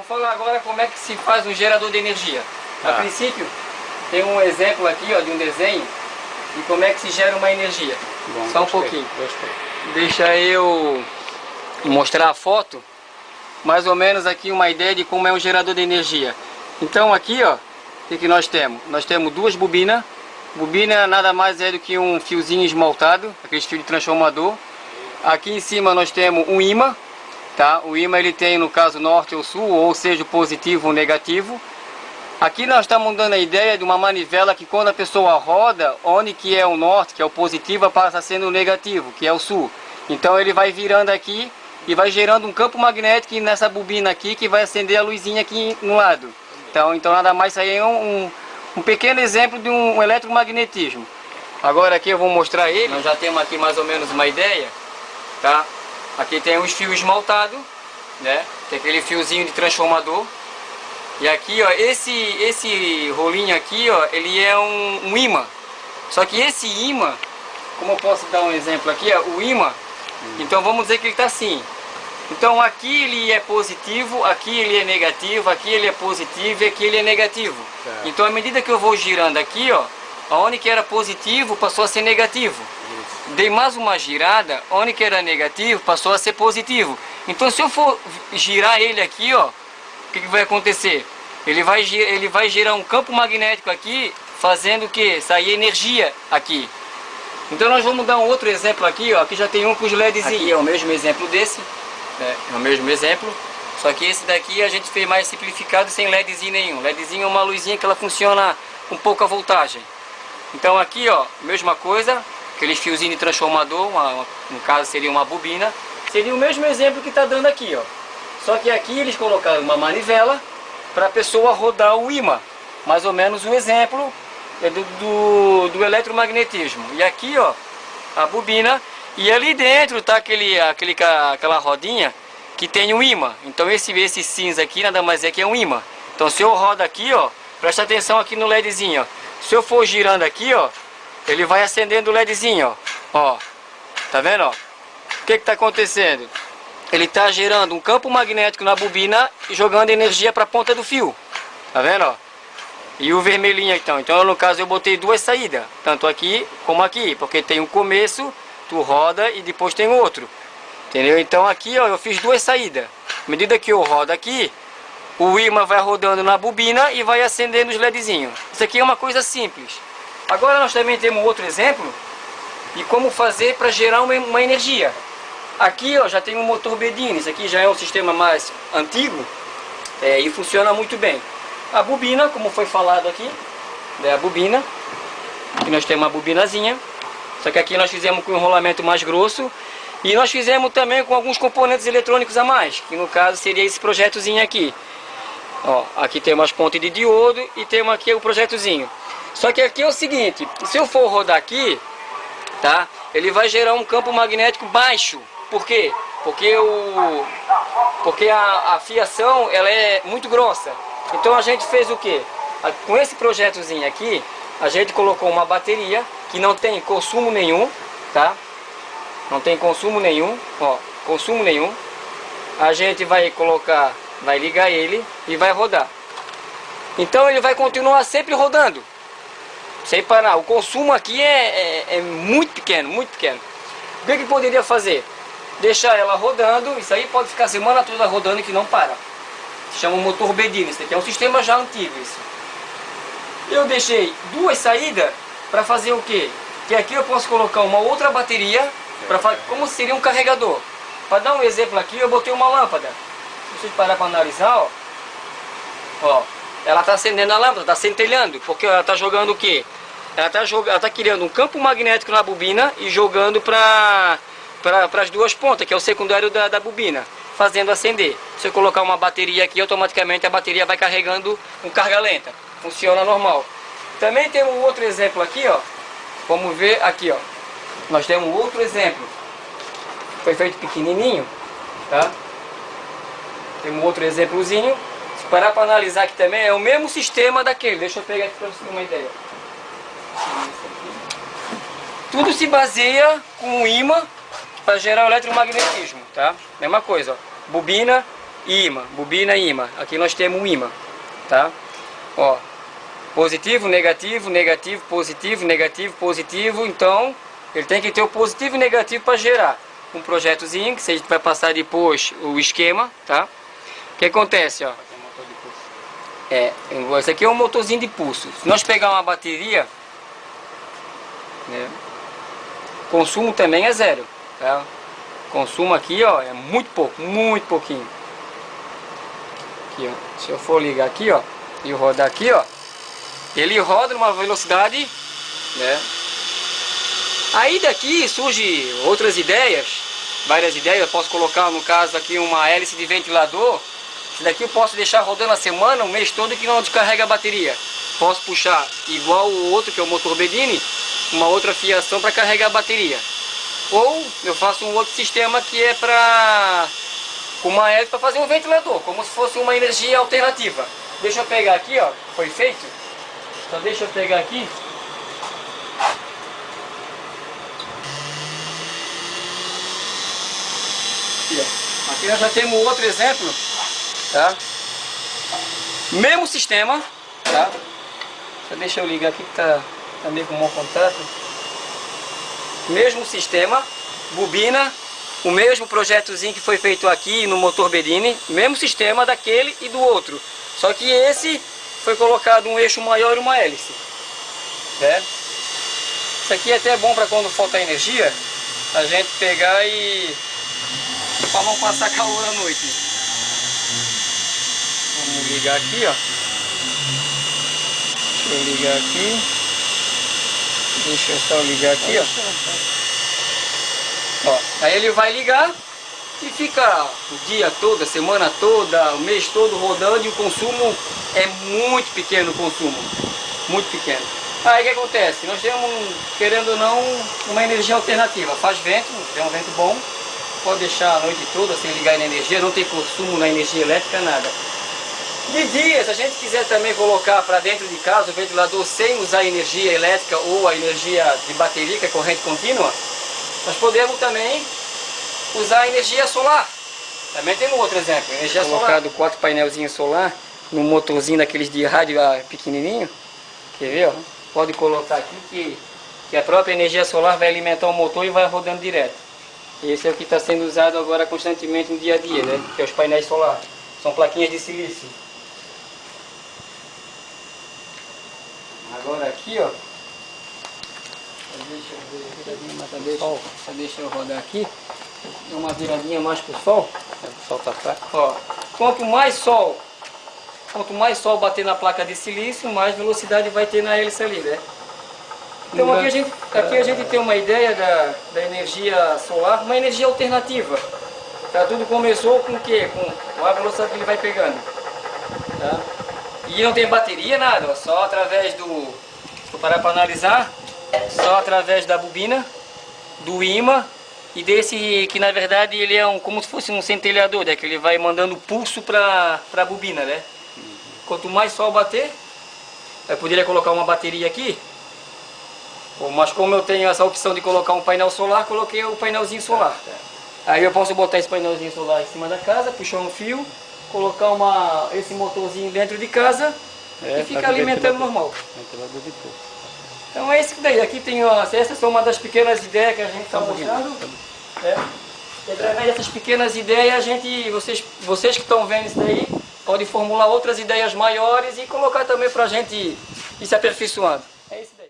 falar agora como é que se faz um gerador de energia. A princípio, tem um exemplo aqui, ó, de um desenho de como é que se gera uma energia. Bom, só um pouquinho. Deixa eu mostrar a foto, mais ou menos aqui uma ideia de como é um gerador de energia. Então aqui, ó, o que nós temos? Nós temos duas bobinas. Bobina nada mais é do que um fiozinho esmaltado, aquele fio de transformador. Aqui em cima nós temos um ímã, tá? O ímã ele tem no caso norte ou sul, ou seja, positivo ou negativo. Aqui nós estamos dando a ideia de uma manivela que quando a pessoa roda, onde que é o norte, que é o positivo, passa sendo o negativo, que é o sul. Então ele vai virando aqui e vai gerando um campo magnético nessa bobina aqui que vai acender a luzinha aqui no lado. Então nada mais, isso aí é um pequeno exemplo de um eletromagnetismo. Agora aqui eu vou mostrar ele. Nós já temos aqui mais ou menos uma ideia, tá? Aqui tem os fios esmaltados, né? Tem aquele fiozinho de transformador. E aqui, ó, esse rolinho aqui, ó, ele é um ímã. Só que esse ímã, como eu posso dar um exemplo aqui, ó, o ímã, então vamos dizer que ele está assim. Então aqui ele é positivo, aqui ele é negativo, aqui ele é positivo e aqui ele é negativo. Certo. Então à medida que eu vou girando aqui, ó, onde que era positivo passou a ser negativo. Isso. Dei mais uma girada, onde que era negativo passou a ser positivo. Então se eu for girar ele aqui, ó, o que vai acontecer? Ele vai gerar um campo magnético aqui, fazendo o que? Sair energia aqui. Então nós vamos dar um outro exemplo aqui, ó. Aqui já tem um com os LEDzinhos. Aqui é o mesmo exemplo desse, né? É o mesmo exemplo. Só que esse daqui a gente fez mais simplificado, sem LEDzinho nenhum. LEDzinho é uma luzinha que ela funciona com pouca voltagem. Então aqui, ó, mesma coisa, aqueles fiozinhos de transformador, no caso seria uma bobina. Seria o mesmo exemplo que está dando aqui, ó. Só que aqui eles colocaram uma manivela para a pessoa rodar o ímã. Mais ou menos o exemplo é do eletromagnetismo. E aqui, ó, a bobina. E ali dentro está aquela rodinha que tem um ímã. Então esse cinza aqui nada mais é que é um ímã. Então se eu rodo aqui, ó, presta atenção aqui no LEDzinho, ó. Se eu for girando aqui, ó, ele vai acendendo o LEDzinho, ó. Tá vendo, ó? O que está acontecendo? Ele está gerando um campo magnético na bobina e jogando energia para a ponta do fio. Tá vendo, ó? E o vermelhinho então. Então no caso eu botei duas saídas, tanto aqui como aqui, porque tem um começo, tu roda e depois tem outro. Entendeu? Então aqui, ó, eu fiz duas saídas. À medida que eu rodo aqui, o ímã vai rodando na bobina e vai acendendo os LEDzinhos. Isso aqui é uma coisa simples. Agora nós também temos outro exemplo de como fazer para gerar uma energia. Aqui, ó, já tem um motor Bedini. Isso aqui já é um sistema mais antigo e funciona muito bem. A bobina, como foi falado aqui, é a bobina. Aqui nós temos uma bobinazinha. Só que aqui nós fizemos com um enrolamento mais grosso. E nós fizemos também com alguns componentes eletrônicos a mais, que no caso seria esse projetozinho aqui. Ó, aqui tem umas pontes de diodo e temos aqui o projetozinho. Só que aqui é o seguinte, se eu for rodar aqui, tá? Ele vai gerar um campo magnético baixo. Por quê? Porque a fiação ela é muito grossa. Então a gente fez o quê? Com esse projetozinho aqui, a gente colocou uma bateria que não tem consumo nenhum, tá? Não tem consumo nenhum, ó, consumo nenhum. A gente vai colocar, vai ligar ele e vai rodar. Então ele vai continuar sempre rodando, sem parar. O consumo aqui é muito pequeno, muito pequeno. O que poderia fazer? Deixar ela rodando, isso aí pode ficar a semana toda rodando que não para. Se chama motor Bedini, isso aqui é um sistema já antigo. Isso. Eu deixei duas saídas para fazer o quê? Que aqui eu posso colocar uma outra bateria, como seria um carregador. Para dar um exemplo aqui, eu botei uma lâmpada. Se vocês parar para analisar, ó, ela está acendendo a lâmpada, está centelhando, porque ela está jogando o quê? Ela está criando um campo magnético na bobina e jogando para as duas pontas, que é o secundário da bobina, fazendo acender. Se eu colocar uma bateria aqui, automaticamente a bateria vai carregando com carga lenta. Funciona normal. Também tem um outro exemplo aqui, ó. Vamos ver aqui, ó. Nós temos um outro exemplo. Foi feito pequenininho, tá? Tem um outro exemplozinho. Se parar para analisar aqui também, é o mesmo sistema daquele. Deixa eu pegar aqui para você ter uma ideia. Tudo se baseia com um ímã para gerar o eletromagnetismo, tá? Mesma coisa, ó. Bobina, ímã, bobina e ímã. Aqui nós temos um ímã, tá? Ó, positivo, negativo, negativo, positivo, negativo, positivo. Então, ele tem que ter o positivo e negativo para gerar um projetozinho, que a gente vai passar depois o esquema, tá? O que acontece, ó? Esse aqui é um motorzinho de pulso. Se nós pegar uma bateria, né, consumo também é zero, tá? Consumo aqui, ó, é muito pouco, muito pouquinho. Aqui, ó. Se eu for ligar aqui, ó, e rodar aqui, ó, ele roda numa velocidade, né? Aí daqui surgem outras ideias, várias ideias. Eu posso colocar, no caso aqui, uma hélice de ventilador. Esse daqui eu posso deixar rodando a semana, o mês todo, que não descarrega a bateria. Posso puxar igual o outro, que é o motor Bedini, uma outra fiação para carregar a bateria. Ou eu faço um outro sistema que é com uma hélice para fazer um ventilador, como se fosse uma energia alternativa. Deixa eu pegar aqui, ó, foi feito. Só deixa eu pegar aqui. Aqui nós já temos outro exemplo, tá? Mesmo sistema, tá? Só deixa eu ligar aqui que tá meio com mau contato. Mesmo sistema, bobina, o mesmo projetozinho que foi feito aqui no motor Bedini, mesmo sistema daquele e do outro. Só que esse foi colocado um eixo maior e uma hélice, né? Isso aqui é até bom para quando falta energia, a gente pegar e para não passar calor à noite. Vamos ligar aqui, ó. Deixa eu ligar aqui. Deixa eu só ligar aqui, ó. Aí ele vai ligar e fica o dia todo, a semana toda, o mês todo rodando, e o consumo é muito pequeno, o consumo. Muito pequeno. Aí o que acontece? Nós temos, querendo ou não, uma energia alternativa. Faz vento, é um vento bom. Pode deixar a noite toda sem ligar na energia, não tem consumo na energia elétrica, nada. De dia, se a gente quiser também colocar para dentro de casa o ventilador sem usar energia elétrica ou a energia de bateria, que é corrente contínua, nós podemos também usar a energia solar. Também tem um outro exemplo, energia solar. Colocado 4 painelzinhos solar no motorzinho daqueles de rádio pequenininho. Quer ver? Ó? Pode colocar aqui que a própria energia solar vai alimentar o motor e vai rodando direto. Esse é o que está sendo usado agora constantemente no dia a dia, né? Que é os painéis solares. São plaquinhas de silício. Agora aqui, ó. Deixa eu rodar aqui. Dá uma viradinha mais pro sol. O sol tá fraco. Ó, quanto mais sol bater na placa de silício, mais velocidade vai ter na hélice ali, né? Então aqui a gente tem uma ideia da energia solar, uma energia alternativa. Tá? Tudo começou com o quê? Com a velocidade que ele vai pegando. Tá? E não tem bateria, nada, ó, só através do... Se eu parar para analisar, só através da bobina, do ímã e desse que na verdade ele é como se fosse um centelhador, né? Que ele vai mandando pulso para a bobina, né? Quanto mais sol bater, eu poderia colocar uma bateria aqui. Mas como eu tenho essa opção de colocar um painel solar, coloquei o painelzinho solar. Aí eu posso botar esse painelzinho solar em cima da casa, puxar um fio, colocar esse motorzinho dentro de casa e ficar alimentando normal. Então é isso daí. Aqui tem essas são uma das pequenas ideias que a gente está mostrando. E através dessas pequenas ideias, vocês que estão vendo isso daí, podem formular outras ideias maiores e colocar também para a gente ir se aperfeiçoando.